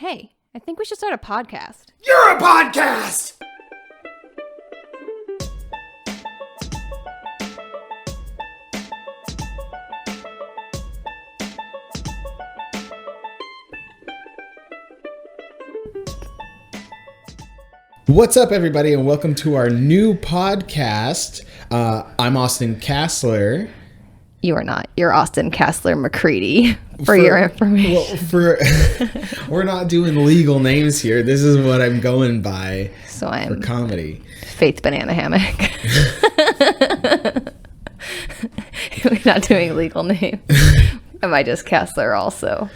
Hey, I think we should start a podcast. You're a podcast! What's up, everybody, and welcome to our new podcast. I'm Austin Kassler. You are not. You're Austin Kassler McCready, for your information. Well, we're not doing legal names here. This is what I'm going by So for I'm comedy. Faith Banana Hammock. We're not doing legal names. Am I just Kassler also?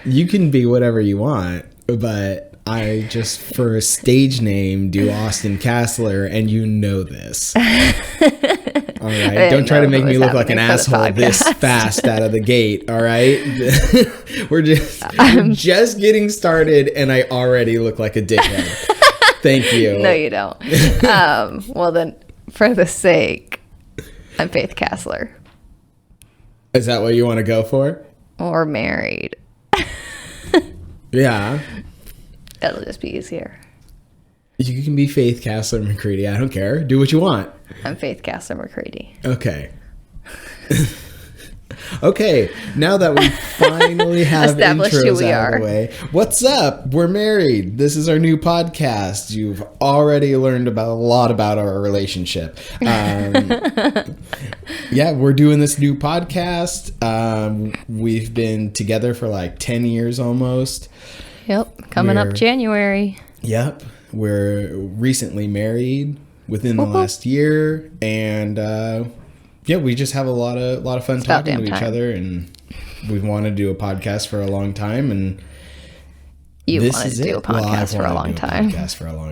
You can be whatever you want, but I just, for a stage name, do Austin Kassler, and you know this. All right, don't try to make me look like an asshole this fast out of the gate. All right, we're just getting started, and I already look like a dickhead. Thank you. No, you don't. Well, then, for the sake, I'm Faith Kassler. Is that what you want to go for? Or married. Yeah. It'll just be easier. You can be Faith Kassler McCready. I don't care. Do what you want. I'm Faith Kassler McCready. Okay. Okay, now that we finally have Established who intros we out of the way, what's up? We're married. This is our new podcast. You've already learned about a lot about our relationship. Yeah, we're doing this new podcast. We've been together for like 10 years almost. Yep, coming up January. Yep, we're recently married within the last year, and yeah, we just have a lot of fun talking to each other, and we've wanted to do a podcast for a long time, and you wanted to do a podcast for a long time.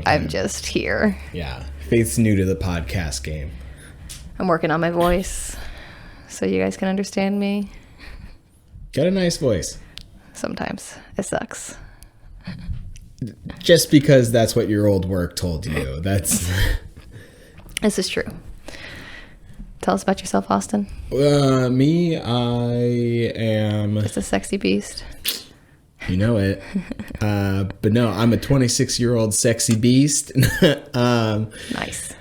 I'm just here. Yeah, Faith's new to the podcast game. I'm working on my voice, so you guys can understand me. Got a nice voice. Sometimes it sucks. Just because that's what your old work told you. That's. This is true. Tell us about yourself, Austin. Me, I am just a sexy beast. You know it. But no, I'm a 26-year-old sexy beast. Nice.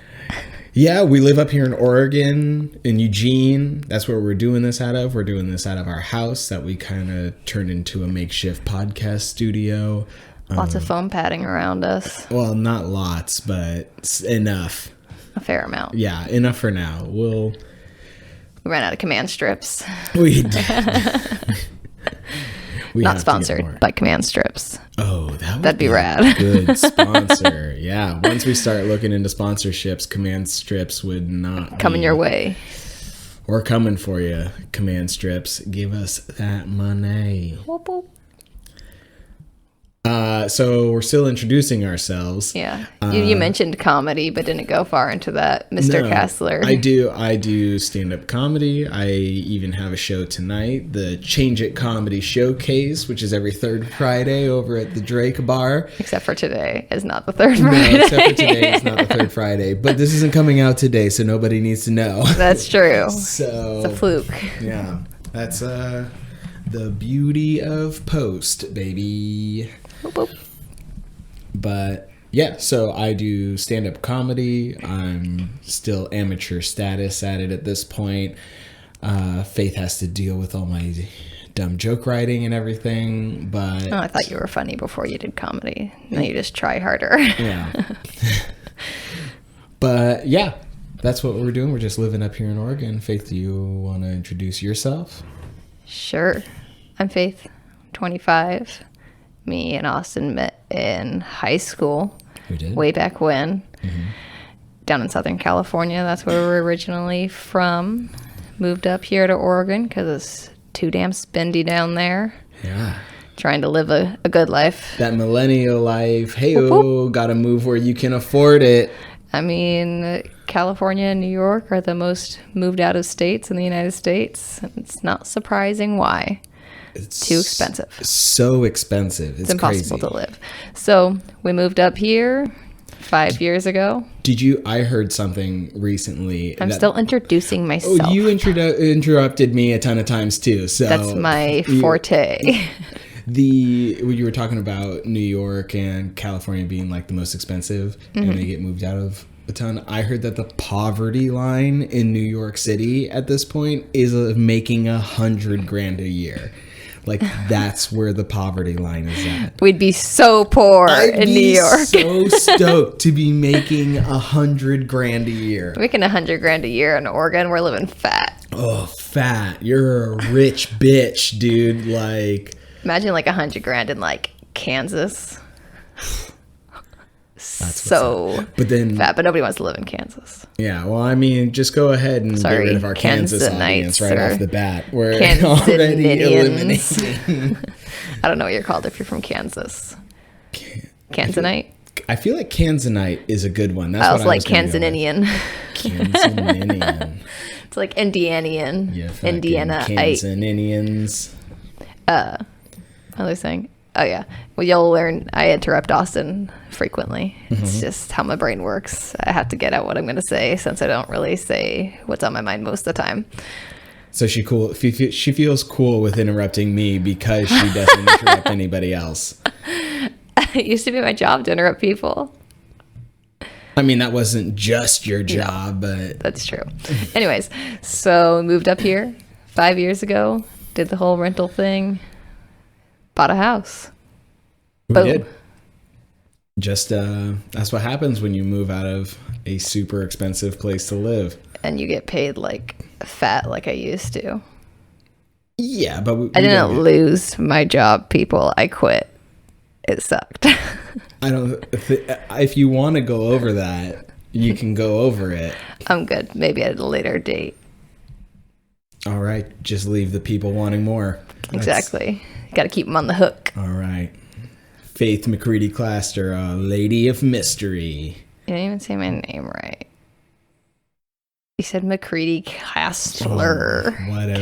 Yeah, we live up here in Oregon, in Eugene. That's where we're doing this out of. We're doing this out of our house that we kind of turned into a makeshift podcast studio. Lots of foam padding around us. Well, not lots, but enough. A fair amount. Yeah, enough for now. We ran out of command strips. We did. Not sponsored by Command Strips. Oh, that'd be rad. Good sponsor. Yeah, once we start looking into sponsorships, Command Strips would not coming your way. We're coming for you, Command Strips. Give us that money. Whoop, whoop. So we're still introducing ourselves. Yeah, you mentioned comedy, but didn't go far into that, Mr. Kassler. I do stand-up comedy. I even have a show tonight, the Change It Comedy Showcase, which is every third Friday over at the Drake Bar. Except for today is not the third Friday. No, except for today is not the third Friday. But this isn't coming out today, so nobody needs to know. That's true. So it's a fluke. Yeah, that's the beauty of post, baby. Boop, boop. But yeah, so I do stand-up comedy. I'm still amateur status at it at this point. Faith has to deal with all my dumb joke writing and everything, but... Oh, I thought you were funny before you did comedy. Now you just try harder. Yeah. But yeah, that's what we're doing. We're just living up here in Oregon. Faith, do you want to introduce yourself? Sure. I'm Faith, 25. Me and Austin met in high school. We did? Way back when. Mm-hmm. Down in Southern California. That's where we're originally from. Moved up here to Oregon because it's too damn spendy down there. Yeah. Trying to live a good life. That millennial life. Hey-oh, gotta move where you can afford it. I mean, California and New York are the most moved out of states in the United States. It's not surprising why. It's too expensive. So expensive. It's impossible crazy to live. So we moved up here 5 years ago. I heard something recently. I'm still introducing myself. Oh, you interrupted me a ton of times too. So that's my forte. When you were talking about New York and California being like the most expensive, and they get moved out of a ton, I heard that the poverty line in New York City at this point is making $100,000 a year. Like, that's where the poverty line is at. We'd be so poor in New York. So stoked to be making $100,000 a year. Making $100,000 a year in Oregon, we're living fat. Oh, fat! You're a rich bitch, dude. Like, imagine like $100,000 in like Kansas. That's so but then fat, but nobody wants to live in Kansas. Yeah, well, I mean, just go ahead and get rid of our Kansas audience right off the bat. We're already eliminating. I don't know what you're called if you're from Kansas. Kansonite? I feel like Kansonite is a good one. That's I what was like Kansoninian. Kansoninian. It's like Indianian. Yeah, Indiana. Kansoninians. Another thing. Oh, yeah. Well, you'll learn I interrupt Austin frequently. It's just how my brain works. I have to get out what I'm going to say since I don't really say what's on my mind most of the time. So she feels cool with interrupting me because she doesn't interrupt anybody else. It used to be my job to interrupt people. I mean, that wasn't just your job, but... That's true. Anyways, so we moved up here 5 years ago, did the whole rental thing. Bought a house. We did. Just, that's what happens when you move out of a super expensive place to live. And you get paid like fat like I used to. Yeah, but... I didn't lose my job, people. I quit. It sucked. I don't... If you want to go over that, you can go over it. I'm good. Maybe at a later date. All right. Just leave the people wanting more. Exactly. Got to keep them on the hook. All right. Faith McCready Claster, Lady of Mystery. You didn't even say my name right. You said McCready Castler. Whatever.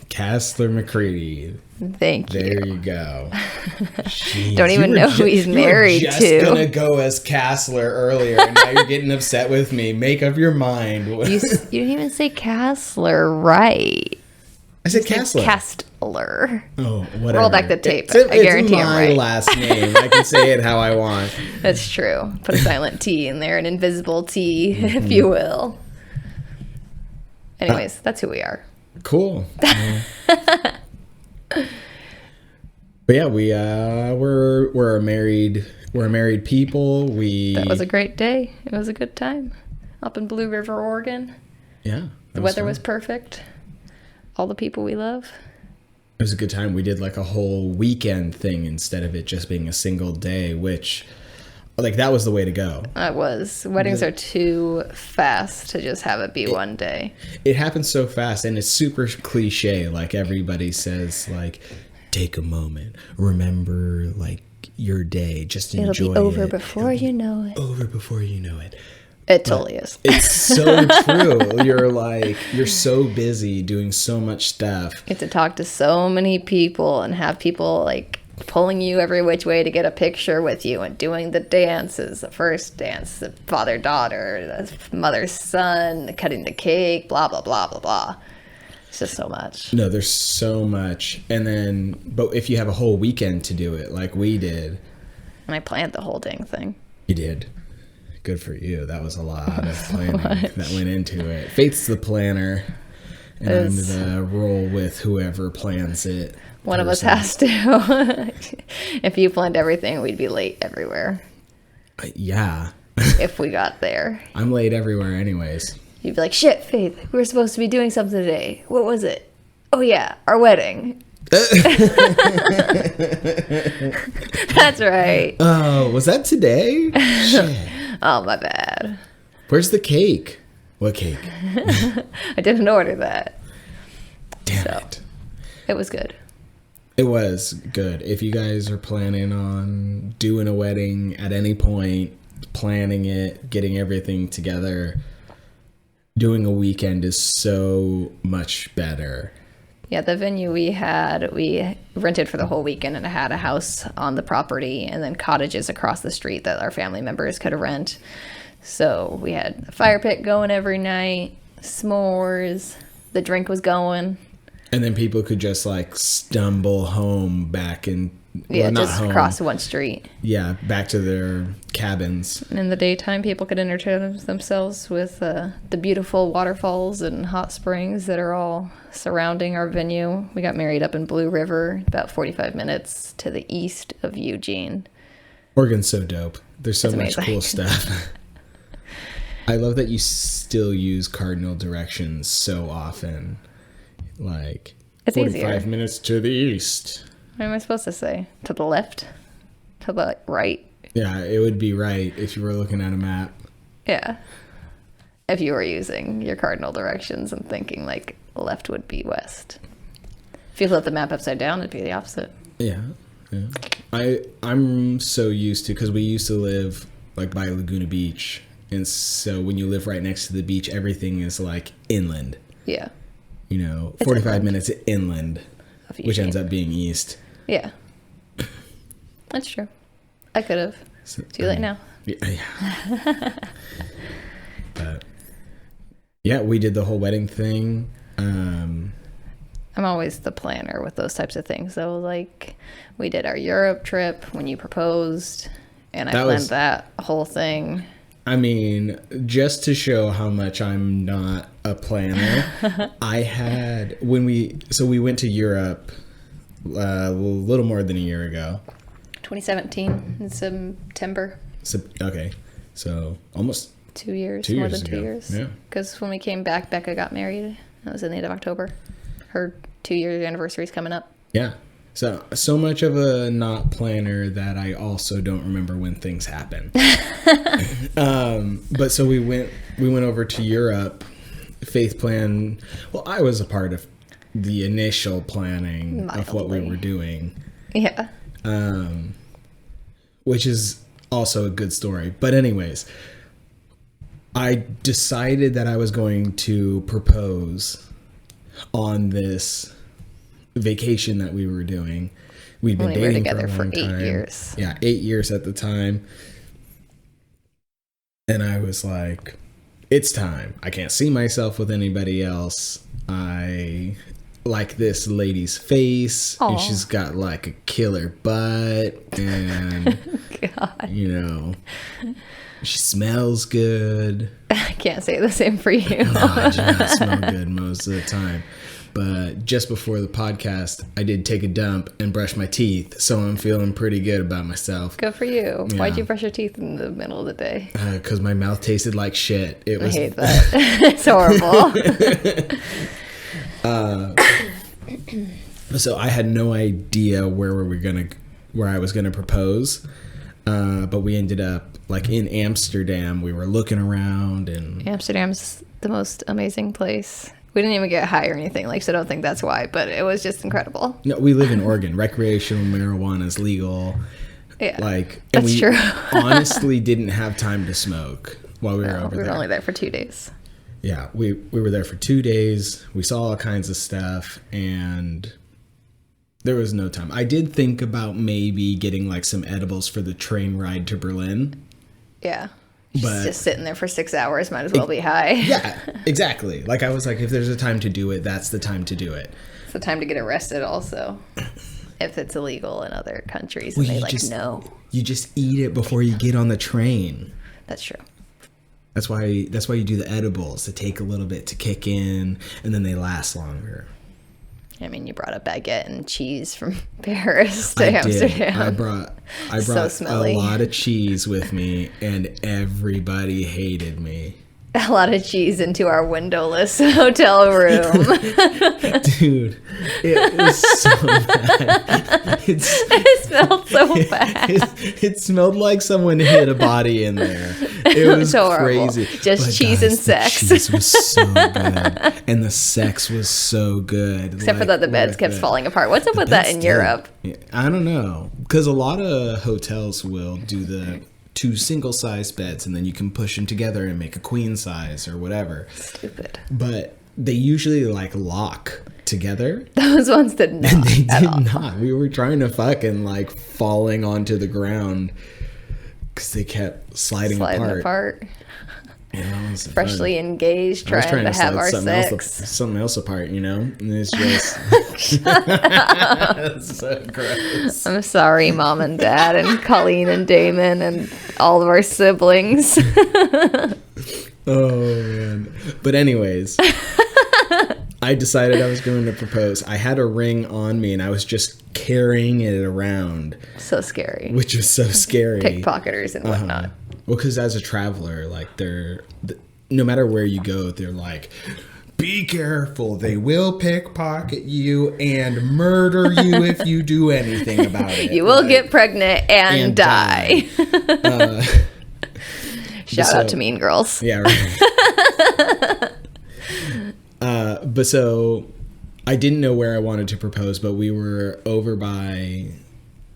Castler McCready. Thank you. There you go. Jeez, don't even know who he's married to. You were just going to go as Castler earlier, and now you're getting upset with me. Make up your mind. You didn't even say Castler right. I said Castler. Castler. Oh, whatever. Roll back the tape. I guarantee I'm right. It's my last name. I can say it how I want. That's true. Put a silent T in there, an invisible T, if you will. Anyways, that's who we are. Cool. But yeah, we're a married people. That was a great day. It was a good time up in Blue River, Oregon. Yeah, the weather was perfect. All the people we love. It was a good time. We did like a whole weekend thing instead of it just being a single day, which like that was the way to go. It was. Weddings are too fast to just have it be one day. It happens so fast, and it's super cliche. Like everybody says, like, take a moment, remember like your day, just enjoy it. It'll be over before you know it. Over before you know it. It totally is. It's so true. You're so busy doing so much stuff. You get to talk to so many people and have people like pulling you every which way to get a picture with you and doing the dances, the first dance, the father-daughter, the mother-son, cutting the cake, blah, blah, blah, blah, blah. It's just so much. No, there's so much. And then, but if you have a whole weekend to do it like we did. And I planned the whole dang thing. You did. Good for you. That was a lot of planning that went into it. Faith's the planner, and I'm the roll with whoever plans it. One of us has to. If you planned everything, we'd be late everywhere. Yeah. If we got there. I'm late everywhere anyways. You'd be like, shit, Faith, we were supposed to be doing something today. What was it? Oh, yeah, our wedding. That's right. Oh, was that today? Shit. Oh, my bad. Where's the cake? What cake? I didn't order that. Damn it. It was good. It was good. If you guys are planning on doing a wedding at any point, planning it, getting everything together, doing a weekend is so much better. Yeah, the venue we rented for the whole weekend, and it had a house on the property and then cottages across the street that our family members could rent. So we had a fire pit going every night, s'mores, the drink was going. And then people could just like stumble home back in. Yeah, well, just cross one street. Yeah, back to their cabins. And in the daytime, people could entertain themselves with the beautiful waterfalls and hot springs that are all surrounding our venue. We got married up in Blue River, about 45 minutes to the east of Eugene. Oregon's so dope. There's so much amazing. cool stuff. I love that you still use cardinal directions so often. Like, it's 45 easier. minutes to the east. What am I supposed to say? To the left? To the right? Yeah, it would be right if you were looking at a map. Yeah. If you were using your cardinal directions and thinking like left would be west. If you flip the map upside down, it'd be the opposite. Yeah. I'm so used to, because we used to live like by Laguna Beach, and so when you live right next to the beach, everything is like inland. Yeah. You know, It's 45 inland. minutes inland, which ends up being east. Yeah. That's true. I could have. Too late now. Yeah. But yeah, we did the whole wedding thing. I'm always the planner with those types of things. So like we did our Europe trip when you proposed, and I planned that whole thing. I mean, just to show how much I'm not a planner, I had we went to Europe a little more than a year ago. 2017 in September. Okay, so almost 2 years, 2 more years than 2 ago. years. Yeah. Because when we came back, Becca got married. That was in the end of October. Her 2-year anniversary is coming up. Yeah. So much of a not planner that I also don't remember when things happen. But so we went over to Europe. Faith plan. Well, I was a part of the initial planning of what we were doing. Yeah. Which is also a good story. But anyways, I decided that I was going to propose on this vacation that we were doing. We'd been dating together for 8 years. Yeah, 8 years at the time. And I was like, it's time. I can't see myself with anybody else. I like this lady's face. Aww. And she's got like a killer butt. And, God. you know, she smells good. I can't say the same for you. No, I do not smell good most of the time. But just before the podcast, I did take a dump and brush my teeth, so I'm feeling pretty good about myself. Good for you. Yeah. Why'd you brush your teeth in the middle of the day? Because my mouth tasted like shit. I hate that. It's horrible. So I had no idea where I was gonna propose, but we ended up like in Amsterdam. We were looking around, and Amsterdam's the most amazing place. We didn't even get high or anything, like, so I don't think that's why, but it was just incredible. No, we live in Oregon. Recreational marijuana is legal. Yeah, and that's true. Honestly didn't have time to smoke while we were over there. We were only there for 2 days. Yeah, we were there for 2 days. We saw all kinds of stuff, and there was no time. I did think about maybe getting like some edibles for the train ride to Berlin. Yeah. But just sitting there for 6 hours, might as well be high. Yeah, exactly. Like I was like, if there's a time to do it, that's the time to do it. It's the time to get arrested also. If it's illegal in other countries and they no. You just eat it before you get on the train. That's true. That's why you do the edibles, to take a little bit to kick in, and then they last longer. I mean, you brought a baguette and cheese from Paris to Amsterdam. I brought a lot of cheese with me, and everybody hated me. A lot of cheese into our windowless hotel room. Dude, it was so bad. It smelled so bad. It smelled like someone hit a body in there. It was crazy. Just cheese and sex. The cheese was so good. And the sex was so good. Except for that the beds kept falling apart. What's up with that in Europe? I don't know. Because a lot of hotels will do the 2 single-size beds, and then you can push them together and make a queen size or whatever. Stupid. But they usually like lock together. Those ones did not. And they did not. We were trying to fuck and like falling onto the ground because they kept sliding apart. Yeah, that was freshly fun. engaged, trying to have our sex. Something else apart, you know? And it's just... That's so gross. I'm sorry, Mom and Dad and Colleen and Damon and all of our siblings. Oh, man. But anyways, I decided I was going to propose. I had a ring on me, and I was just carrying it around. So scary. Which was so scary. Pickpocketers and whatnot. Well, because as a traveler, like, no matter where you go, they're like, be careful. They will pickpocket you and murder you if you do anything about it. You will get pregnant and die. Shout out to Mean Girls. Yeah, right. But so I didn't know where I wanted to propose, but we were over by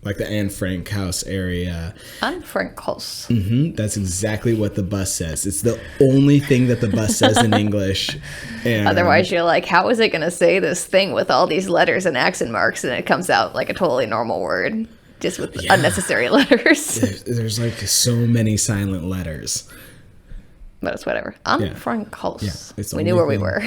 like the Anne Frank house area. Anne Frank house. That's exactly what the bus says. It's the only thing that the bus says in English. And otherwise, you're like, how is it going to say this thing with all these letters and accent marks? And it comes out like a totally normal word, just with unnecessary letters. There's like so many silent letters. But it's whatever. Anne Frank house. Yeah, we knew where we were.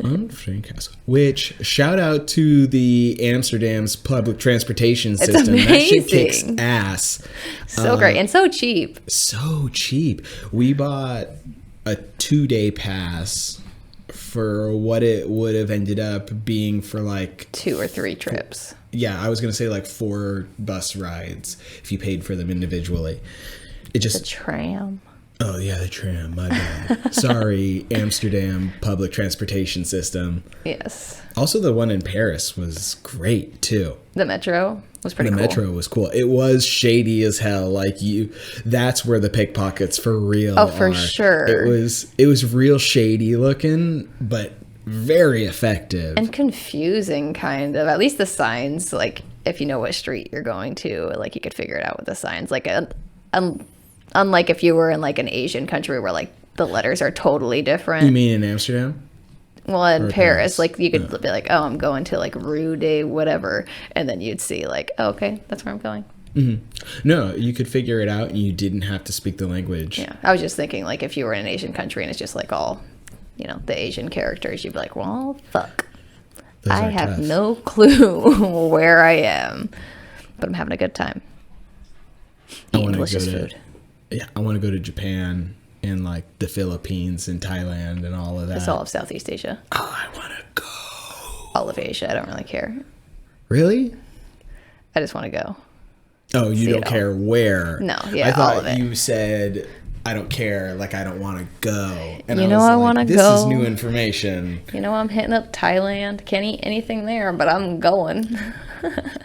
Anne Frank house. Which, shout out to the Amsterdam's public transportation system. Amazing. That shit kicks ass. So great. And so cheap. So cheap. We bought a 2-day pass for what it would have ended up being for like 2 or 3 trips. Yeah, I was going to say like 4 bus rides if you paid for them individually. It just... The tram. Oh, yeah, the tram. My bad. Sorry, Amsterdam public transportation system. Yes. Also, the one in Paris was great, too. The metro was pretty cool. The metro was cool. It was shady as hell. Like, that's where the pickpockets for real are. Oh, for sure. It was real shady looking, but very effective. And confusing, kind of. At least the signs, like, if you know what street you're going to, like, you could figure it out with the signs. Like, unlike if you were in like an Asian country where like the letters are totally different. You mean in Amsterdam? Well, in Paris, like you could be like, oh, I'm going to like Rue de whatever. And then you'd see like, oh, okay, that's where I'm going. No, you could figure it out and you didn't have to speak the language. Yeah. I was just thinking like if you were in an Asian country and it's just like all, you know, the Asian characters, you'd be like, well, fuck. I have no clue where I am. But I'm having a good time. Eating delicious food. Yeah, I want to go to Japan and like the Philippines and Thailand and all of that. It's all of Southeast Asia. Oh, I want to go. All of Asia. I don't really care. Really? I just want to go. Oh, you don't care where? No, yeah, I thought all of it. You said, I don't care, like I don't want to go. And you know I want to go. This is new information. You know I'm hitting up Thailand. Can't eat anything there, but I'm going.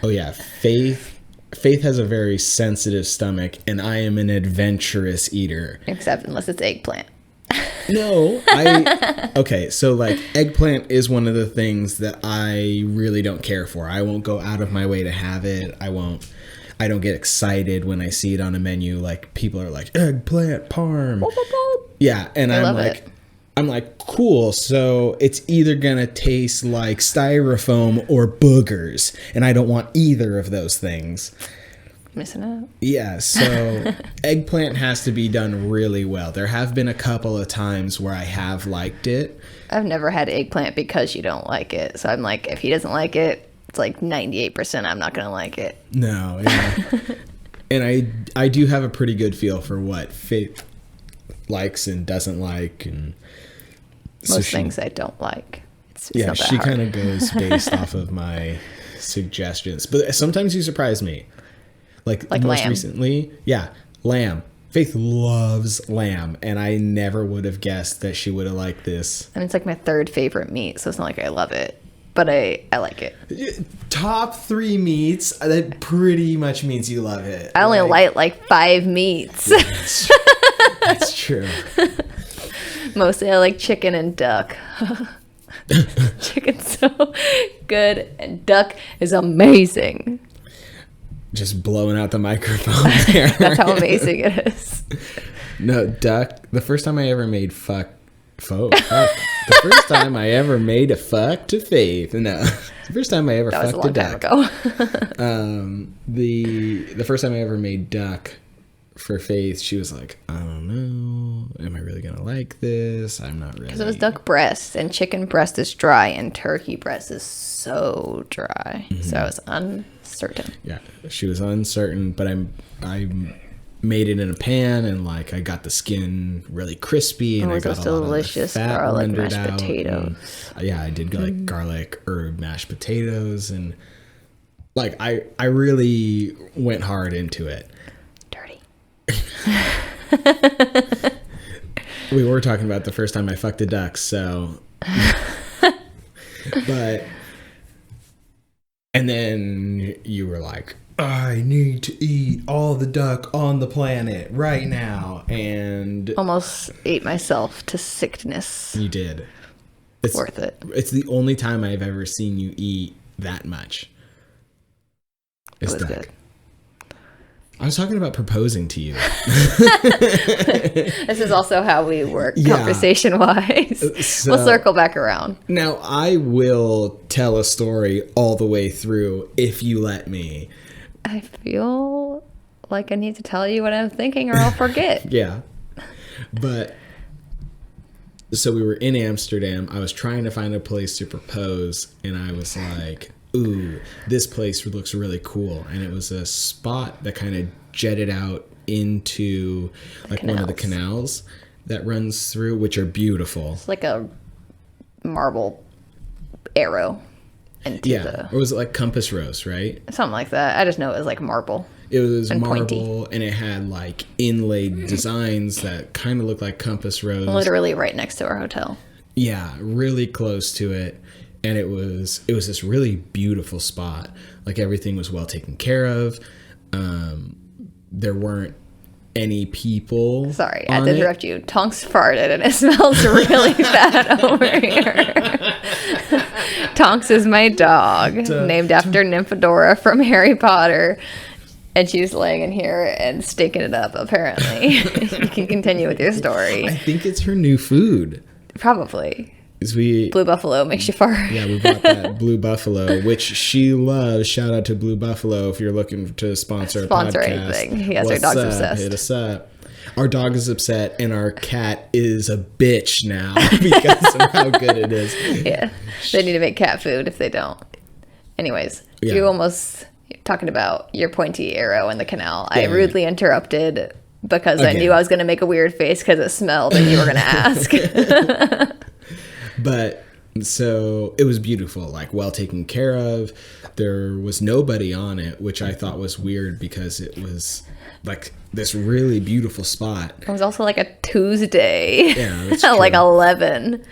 Oh yeah, Faith has a very sensitive stomach, and I am an adventurous eater. Except unless it's eggplant. No, okay, so like eggplant is one of the things that I really don't care for. I won't go out of my way to have it. I don't get excited when I see it on a menu. Like people are like eggplant parm. Yeah, and I'm like, cool. So it's either gonna taste like styrofoam or boogers, and I don't want either of those things. Missing out. Yeah, so eggplant has to be done really well. There have been a couple of times where I have liked it. I've never had eggplant because you don't like it. So I'm like, if he doesn't like it, it's like 98% I'm not gonna like it. No, yeah. And I do have a pretty good feel for what Faith likes and doesn't like, and most things I don't like. It's yeah, she kind of goes based off of my suggestions, but sometimes you surprise me. Like most lamb. Recently, yeah, lamb. Faith loves lamb, and I never would have guessed that she would have liked this. And it's like my 3rd favorite meat, so it's not like I love it, but I like it. Top 3 meats, that pretty much means you love it. I only like 5 meats. That's true. Mostly I like chicken and duck. Chicken's so good, and duck is amazing. Just blowing out the microphone there. That's how amazing it is. No, duck. The first time I ever made fuck. The first time I ever made a fuck to Faith. No, the first time I ever that fucked was a long time ago. The first time I ever made duck for Faith, she was like, I don't know. Am I really going to like this? I'm not really. Because it was duck breast, and chicken breast is dry, and turkey breast is so dry. So I was uncertain. Yeah, she was uncertain, but I made it in a pan, and like I got the skin really crispy, and I got a lot of the fat garlic rendered mashed out. potatoes. And, yeah, I did like garlic herb mashed potatoes, and like I really went hard into it. Dirty. We were talking about the first time I fucked a duck, so. But. And then you were like, I need to eat all the duck on the planet right now. And. Almost ate myself to sickness. You did. It's worth it. It's the only time I've ever seen you eat that much. It was good. I was talking about proposing to you. This is also how we work conversation-wise. So, we'll circle back around. Now, I will tell a story all the way through if you let me. I feel like I need to tell you what I'm thinking or I'll forget. Yeah. But, so we were in Amsterdam. I was trying to find a place to propose, and I was like, ooh, this place looks really cool. And it was a spot that kind of jetted out into like one of the canals that runs through, which are beautiful. It's like a marble arrow into or was it like compass rose, right? Something like that. I just know it was like marble. It was and marble pointy. And it had like inlaid designs that kind of looked like compass rose. Literally right next to our hotel. Yeah, really close to it. And it was this really beautiful spot. Like everything was well taken care of. There weren't any people. Sorry, I had to interrupt you. Tonks farted and it smells really bad over here. Tonks is my dog, named after Nymphadora from Harry Potter. And she's laying in here and stinking it up, apparently. You can continue with your story. I think it's her new food. Probably. Blue Buffalo makes you fart. Yeah, we bought that Blue Buffalo, which she loves. Shout out to Blue Buffalo if you're looking to sponsor a podcast. Anything. Yes, our dog's obsessed. Hit us up. Our dog is upset, and our cat is a bitch now because of how good it is. Yeah, they need to make cat food if they don't. Anyways, you're talking about your pointy arrow in the canal. I rudely interrupted because I knew I was going to make a weird face because it smelled and you were going to ask. But so it was beautiful, like well taken care of. There was nobody on it, which I thought was weird because it was like this really beautiful spot. It was also like a Tuesday. Yeah, that's true. Like 11.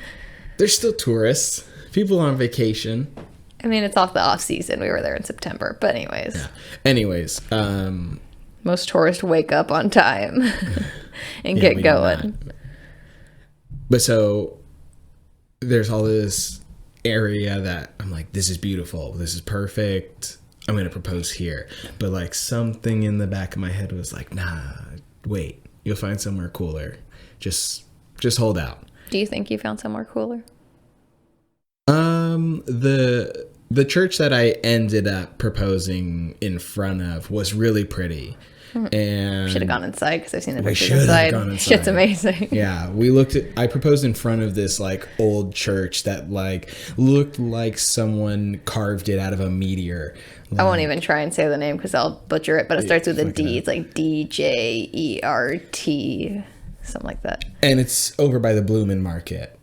There's still tourists, people on vacation. I mean, it's off the off season. We were there in September, but anyways. Yeah. Anyways, most tourists wake up on time and get going. But so there's all this area that I'm like, this is beautiful. This is perfect. I'm going to propose here. But like something in the back of my head was like, nah, wait, you'll find somewhere cooler. Just hold out. Do you think you found somewhere cooler? The church that I ended up proposing in front of was really pretty. And should have gone inside because I've seen the pictures inside. Shit's amazing. Yeah, I proposed in front of this like old church that like looked like someone carved it out of a meteor. I won't even try and say the name because I'll butcher it, but it starts with a D. It's like DJERT, something like that. And it's over by the Bloomin' Market.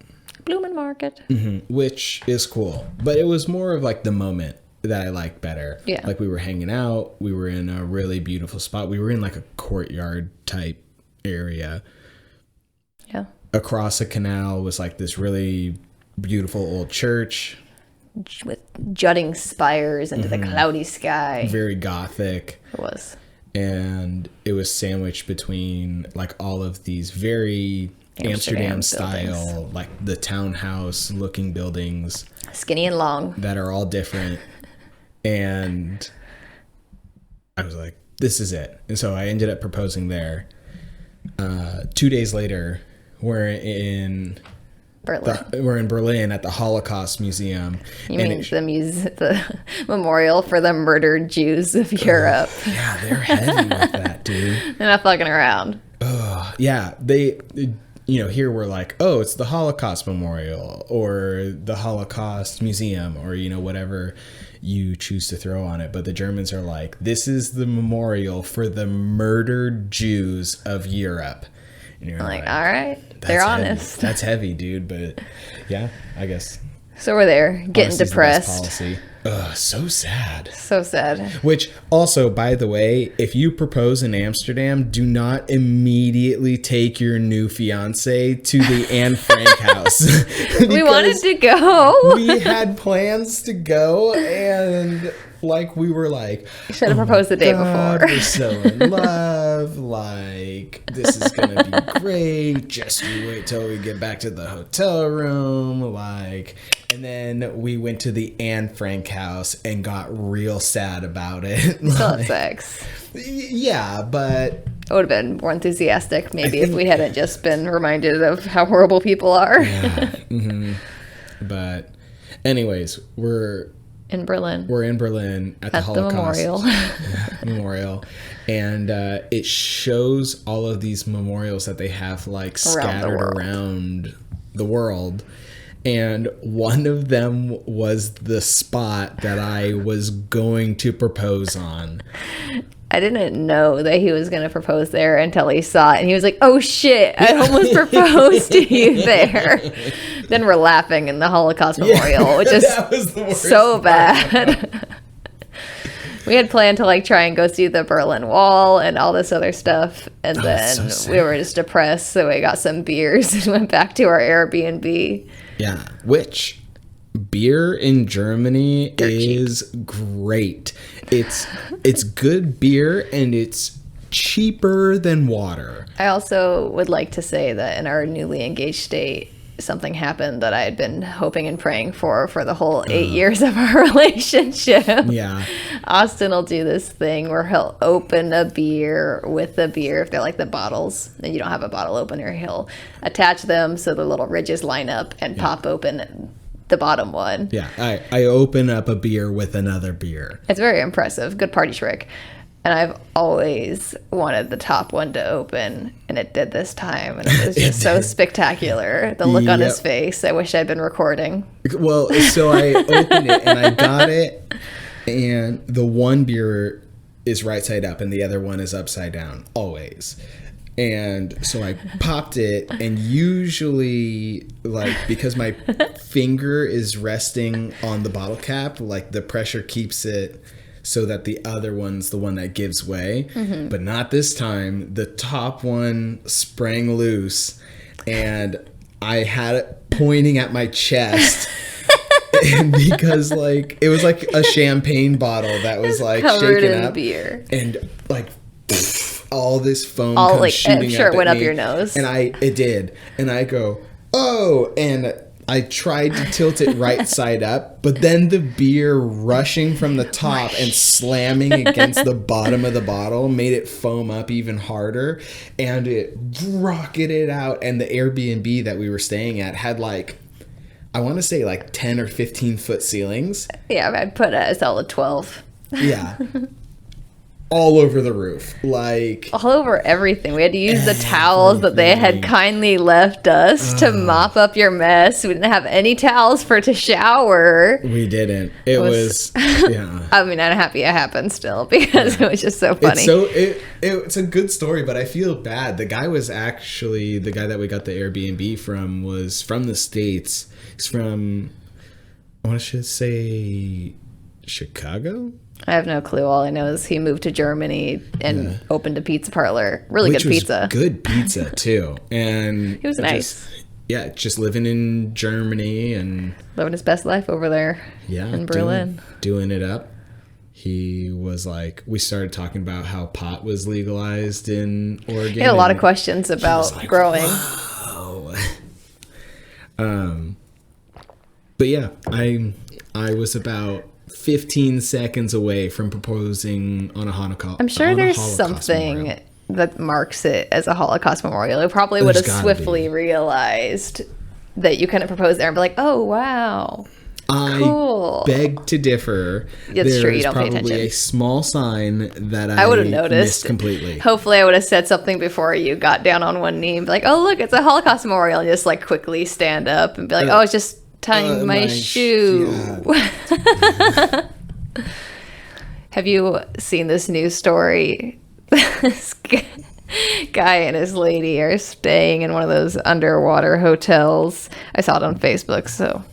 Bloomin' Market. Mm-hmm, which is cool. But it was more of like the moment that I liked better. Yeah. Like we were hanging out. We were in a really beautiful spot. We were in like a courtyard type area. Yeah. Across a canal was like this really beautiful old church. With jutting spires into the cloudy sky. Very gothic. It was. And it was sandwiched between like all of these very Amsterdam style, like the townhouse looking buildings. Skinny and long. That are all different. And I was like, this is it. And so I ended up proposing there. 2 days later, we're in Berlin. We're in Berlin at the Holocaust Museum. You mean the memorial for the murdered Jews of Europe? Yeah, they're heavy with that, dude. They're not fucking around. Yeah, they, here we're like, oh, it's the Holocaust Memorial or the Holocaust Museum or, whatever you choose to throw on it. But the Germans are like, this is the memorial for the murdered Jews of Europe. And you're like, all right, they're honest. That's heavy, dude. But yeah, I guess. So we're there getting depressed. Policy. Ugh, so sad. So sad. Which also, by the way, if you propose in Amsterdam, do not immediately take your new fiance to the Anne Frank house. We wanted to go. We had plans to go, and we were like, you should have proposed the day before. We're so in love. This is gonna be great. Just you wait till we get back to the hotel room. And then we went to the Anne Frank house and got real sad about it. Still had sex. Yeah, but I would have been more enthusiastic maybe if we hadn't just been reminded of how horrible people are. Yeah. Mm-hmm. But anyways, we're in Berlin. We're in Berlin at the Holocaust memorial. And it shows all of these memorials that they have scattered around the world. And one of them was the spot that I was going to propose on. I didn't know that he was going to propose there until he saw it. And he was like, oh shit, I almost proposed to you there. Then we're laughing in the Holocaust Memorial, which is so bad. We had planned to try and go see the Berlin Wall and all this other stuff. And then we were just depressed. So we got some beers and went back to our Airbnb. Yeah, which beer in Germany is great. It's good beer and it's cheaper than water. I also would like to say that in our newly engaged state, something happened that I had been hoping and praying for the whole 8 years of our relationship. Yeah. Austin will do this thing where he'll open a beer with the beer, if they're the bottles, and you don't have a bottle opener, he'll attach them so the little ridges line up and pop open the bottom one. Yeah, I open up a beer with another beer. It's very impressive. Good party trick. And I've always wanted the top one to open, and it did this time, and it was just so spectacular. The look on his face. I wish I'd been recording. Well, so I opened it, and I got it, and the one beer is right side up, and the other one is upside down, always. And so I popped it, and usually, because my finger is resting on the bottle cap, the pressure keeps it so that the other one's the one that gives way. Mm-hmm. But not this time. The top one sprang loose, and I had it pointing at my chest. And because it was a champagne bottle that was covered shaken in up beer. And all this foam comes shooting I'm sure up it went at up me. your nose. And it did. And I go, oh, and I tried to tilt it right side up, but then the beer rushing from the top and slamming against the bottom of the bottle made it foam up even harder, and it rocketed out. And the Airbnb that we were staying at had I want to say 10 or 15 foot ceilings. Yeah, I'd put a solid 12. Yeah. All over the roof, all over everything. We had to use the towels that they had kindly left us to mop up your mess. We didn't have any towels to shower. We didn't. It was yeah. I mean, I'm happy it happened still because it was just so funny. It's a good story, but I feel bad. The guy was actually the guy that we got the Airbnb from was from the States. He's from, I want to say, Chicago. I have no clue. All I know is he moved to Germany and opened a pizza parlor. Really good pizza. Good pizza too. And he was nice. Just living in Germany and living his best life over there. Yeah, in Berlin, doing it up. He was we started talking about how pot was legalized in Oregon. He had a lot of questions about growing. Whoa. But yeah, I was about 15 seconds away from proposing on a Holocaust. I'm sure there's something memorial that marks it as a Holocaust memorial. It probably would have swiftly realized that you couldn't propose there and be like, oh, wow. Cool. I beg to differ. It's true. You don't pay attention. There's probably a small sign that I would have noticed missed completely. Hopefully, I would have said something before you got down on one knee and be like, "Oh, look, it's a Holocaust memorial," and just like quickly stand up and be like, "Oh, it's just tying my shoe." Yeah. Have you seen this news story? This guy and his lady are staying in one of those underwater hotels. I saw it on Facebook, so.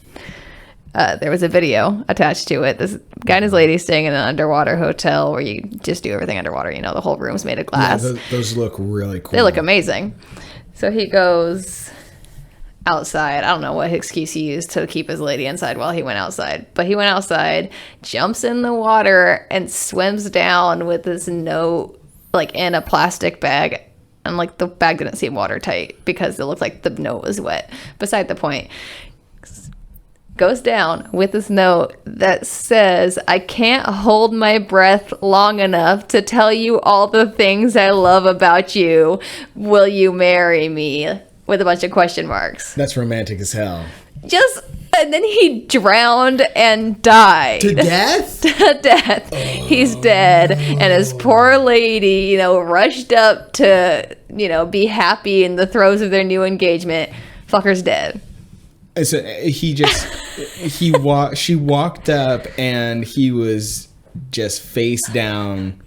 There was a video attached to it. This guy and his lady staying in an underwater hotel where you just do everything underwater. You know, the whole room's made of glass. Yeah, those look really cool. They look amazing. So he goes outside. I don't know what excuse he used to keep his lady inside while he went outside. But he went outside, jumps in the water, and swims down with this note, like, in a plastic bag. And, like, the bag didn't seem watertight because it looked like the note was wet. Beside the point. Goes down with this note that says, "I can't hold my breath long enough to tell you all the things I love about you. Will you marry me?" With a bunch of question marks. That's romantic as hell. And then he drowned and died. To death? To death. Oh. He's dead. And his poor lady, you know, rushed up to, you know, be happy in the throes of their new engagement. Fucker's dead. So she walked up and he was just face down.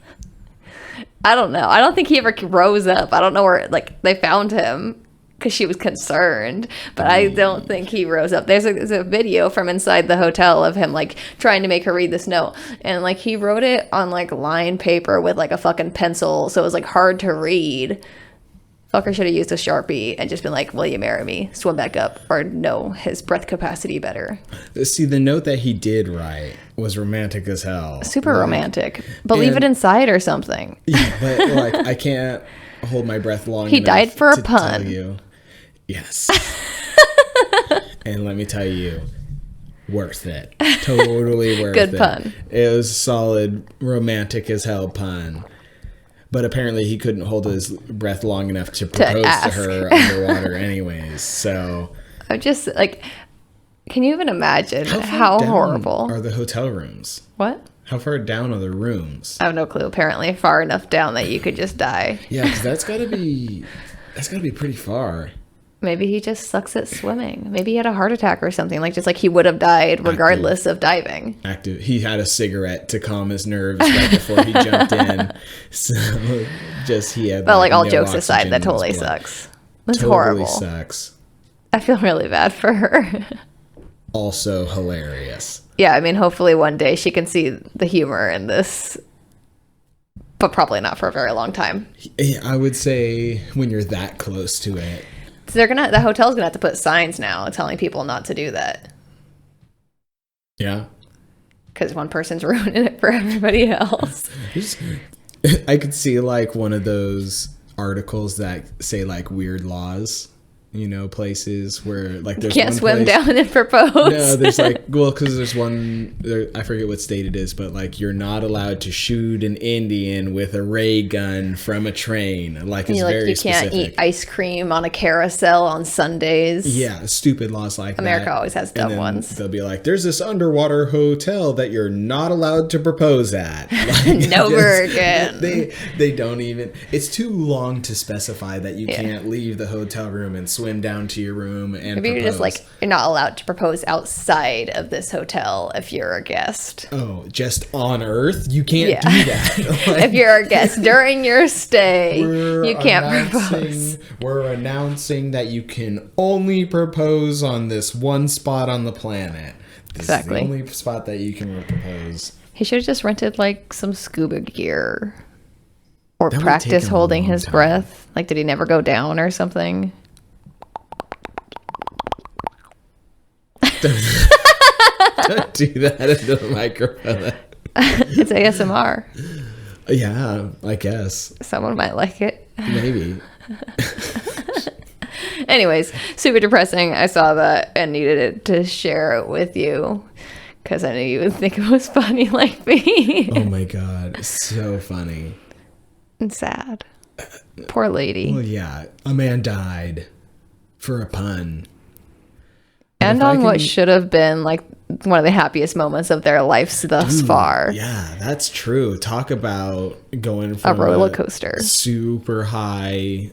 I don't know. I don't think he ever rose up. I don't know where, like, they found him because she was concerned, but I don't think he rose up. There's a video from inside the hotel of him, like, trying to make her read this note, and, like, he wrote it on, like, lined paper with, like, a fucking pencil, so it was, like, hard to read. Fucker should have used a Sharpie and just been like, "Will you marry me?" Swim back up, or know his breath capacity better. See, the note that he did write was romantic as hell. Super romantic. But leave it inside or something. Yeah, but like, I can't hold my breath long enough. He died for a pun. Tell you. Yes. And let me tell you, worth it. Totally worth it. Good pun. It was a solid romantic as hell pun. But apparently he couldn't hold his breath long enough to propose to her underwater anyways. So I'm just like, can you even imagine how horrible are the hotel rooms? What? How far down are the rooms? I have no clue. Apparently far enough down that you could just die. Yeah, because that's gotta be pretty far. Maybe he just sucks at swimming. Maybe he had a heart attack or something. Like, just like he would have died regardless of diving. Active. He had a cigarette to calm his nerves right before he jumped in. So he had. But like all jokes aside, that totally sucks. That's horrible. Totally sucks. I feel really bad for her. Also hilarious. Yeah, I mean, hopefully one day she can see the humor in this, but probably not for a very long time. I would say when you're that close to it. The hotel's gonna have to put signs now telling people not to do that. Yeah. Because one person's ruining it for everybody else. I could see like one of those articles that say like weird laws. You know, places where like there's can't swim down and propose. No, there's like, well, because there's one there, I forget what state it is, but like you're not allowed to shoot an Indian with a ray gun from a train. Like it's very specific. You can't eat ice cream on a carousel on Sundays. Yeah, stupid laws like America that. Always has dumb ones. They'll be like, there's this underwater hotel that you're not allowed to propose at. Like, Never again. They don't even. It's too long to specify that you can't leave the hotel room and swim down to your room and maybe propose. You're just like, you're not allowed to propose outside of this hotel if you're a guest. Oh, just on Earth? You can't do that. Like, if you're a guest during your stay, you can't propose. We're announcing that you can only propose on this one spot on the planet. This is the only spot that you can propose. He should have just rented like some scuba gear or practice holding his breath. Like, did he never go down or something? Don't do that into the microphone. It's ASMR. Yeah, I guess. Someone might like it. Maybe. Anyways, super depressing. I saw that and needed it to share it with you because I knew you would think it was funny like me. Oh my God. So funny. And sad. Poor lady. Well, yeah. A man died for a pun. And on what should have been like one of the happiest moments of their lives thus far. Yeah, that's true. Talk about going from a roller coaster, super high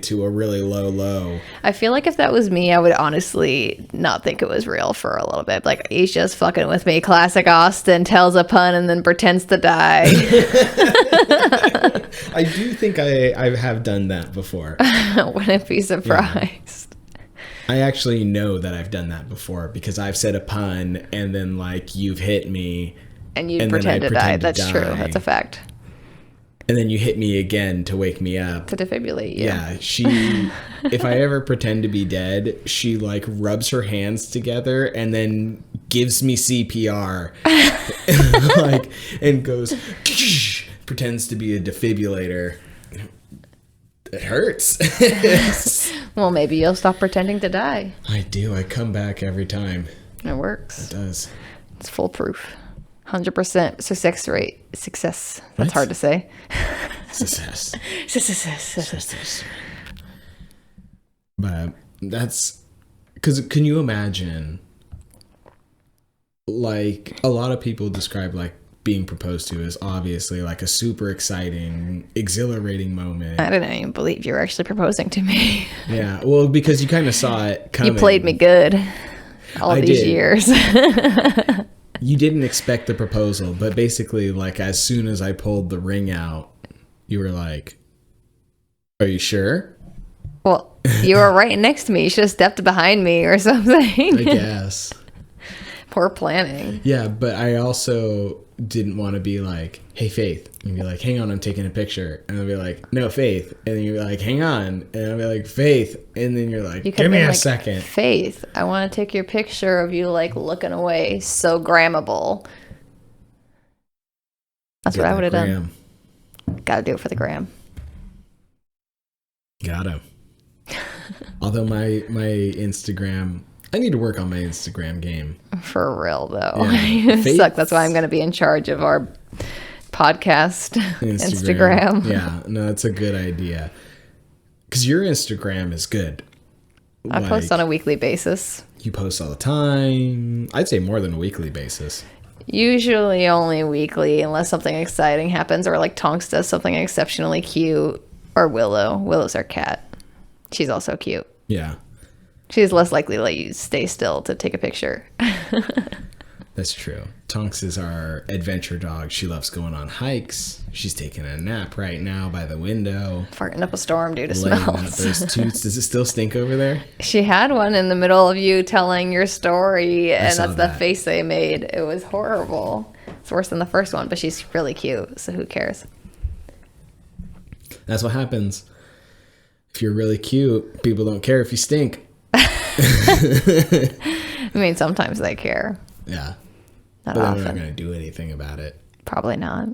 to a really low. I feel like if that was me, I would honestly not think it was real for a little bit. Like, he's just fucking with me. Classic Austin, tells a pun and then pretends to die. I do think I have done that before. Wouldn't be surprised. I actually know that I've done that before because I've said a pun and then like you've hit me and you pretend to die. That's true. That's a fact. And then you hit me again to wake me up. To defibrillate you. Yeah. She, if I ever pretend to be dead, she like rubs her hands together and then gives me CPR like, and goes, pretends to be a defibrillator. It hurts. Well, maybe you'll stop pretending to die. I do. I come back every time. It works. It does. It's foolproof. 100% success rate. Success. That's What? hard to say. Success. Success. But that's because can you imagine? Like a lot of people describe like being proposed to as obviously like a super exciting, exhilarating moment. I didn't even believe you were actually proposing to me. Yeah, well, because you kind of saw it coming. You played me good all these years. You didn't expect the proposal, but basically, like as soon as I pulled the ring out, you were like, "Are you sure?" Well, you were right next to me. You should have stepped behind me or something. I guess. Poor planning. Yeah, but I also didn't want to be like, "Hey, Faith," and be like, "Hang on, I'm taking a picture," and I'll be like, "No, Faith," and then you're like, "Hang on," and I'll be like, "Faith," and then you're like, "Give me a second." Faith, I want to take your picture of you like looking away. So grammable. That's what I would have done. Gotta do it for the gram. Gotta. Although my Instagram, I need to work on my Instagram game. For real, though. Yeah. Suck. That's why I'm going to be in charge of our podcast Instagram. Yeah, no, that's a good idea. Because your Instagram is good. I post on a weekly basis. You post all the time. I'd say more than a weekly basis. Usually only weekly, unless something exciting happens, or like Tonks does something exceptionally cute, or Willow. Willow's our cat. She's also cute. Yeah. She's less likely to let you stay still to take a picture. That's true. Tonks is our adventure dog. She loves going on hikes. She's taking a nap right now by the window. Farting up a storm due to smells. Up those toots. Does it still stink over there? She had one in the middle of you telling your story, and that's the face they made. It was horrible. It's worse than the first one, but she's really cute, so who cares? That's what happens. If you're really cute, people don't care if you stink. I mean, sometimes they care. Yeah. Not but often. They're not going to do anything about it. Probably not.